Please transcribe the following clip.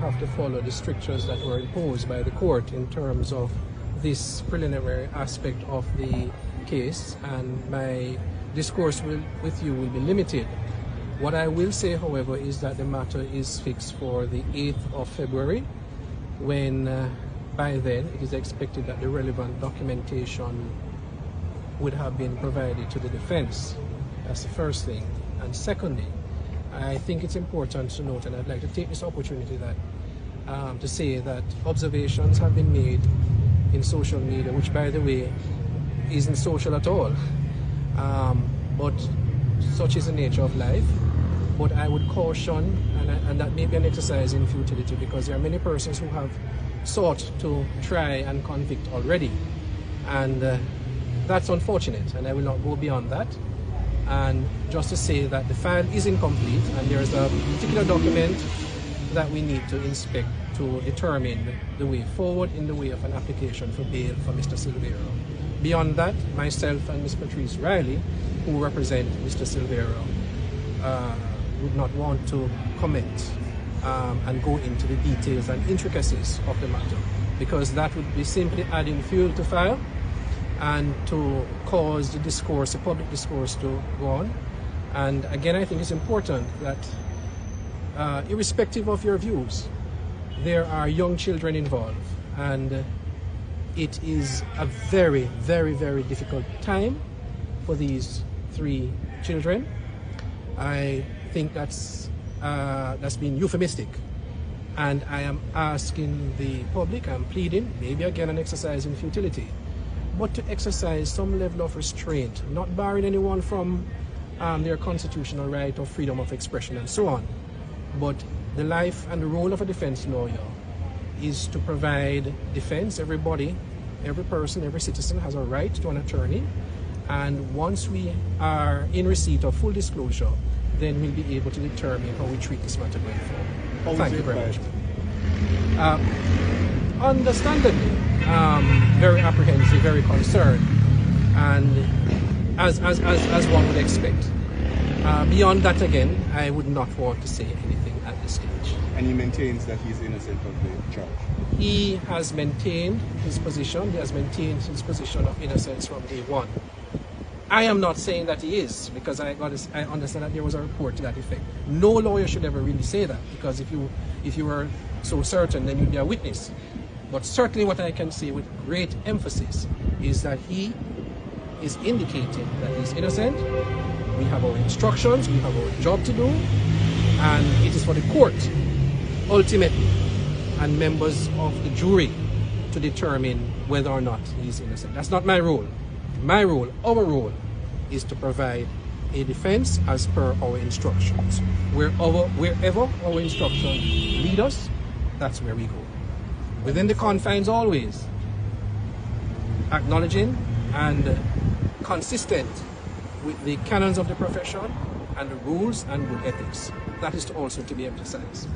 have to follow the strictures that were imposed by the court in terms of this preliminary aspect of the case, and my discourse with you will be limited. What I will say, however, is that the matter is fixed for the 8th of February, when by then it is expected that the relevant documentation would have been provided to the defense. That's the first thing. And secondly, I think it's important to note, and I'd like to take this opportunity to say that observations have been made in social media, which, by the way, isn't social at all. But such is the nature of life. But I would caution, and that may be an exercise in futility, because there are many persons who have sought to try and convict already. And that's unfortunate, and I will not go beyond that. And just to say that the file is incomplete, and there is a particular document that we need to inspect to determine the way forward in the way of an application for bail for Mr. Silvera. Beyond that, myself and Ms. Patrice Riley, who represent Mr. Silvera, would not want to comment and go into the details and intricacies of the matter, because that would be simply adding fuel to fire and to cause the discourse, the public discourse, to go on. And again, I think it's important that irrespective of your views, there are young children involved, and it is a very, very, very difficult time for these 3 children. I think that's been euphemistic, and I am asking the public, I'm pleading, maybe again an exercise in futility, but to exercise some level of restraint, not barring anyone from their constitutional right of freedom of expression and so on. But the life and the role of a defense lawyer is to provide defense. Everybody, every person, every citizen has a right to an attorney. And once we are in receipt of full disclosure, then we'll be able to determine how we treat this matter going forward. Thank you very much. Understandably, very apprehensive, very concerned, and as one would expect. Beyond that, again, I would not want to say anything at this stage. And he maintains that he's innocent of the charge? He has maintained his position. He has maintained his position of innocence from day one. I am not saying that he is, because I understand that there was a report to that effect. No lawyer should ever really say that, because if you were so certain, then you'd be a witness. But certainly what I can say with great emphasis is that he is indicating that he's innocent. We have our instructions, we have our job to do, and it is for the court, ultimately, and members of the jury to determine whether or not he's innocent. That's not my role. My role, our role, is to provide a defense as per our instructions. Wherever our instructions lead us, that's where we go. Within the confines always, acknowledging and consistent with the canons of the profession and the rules and good ethics. That is also to be emphasized.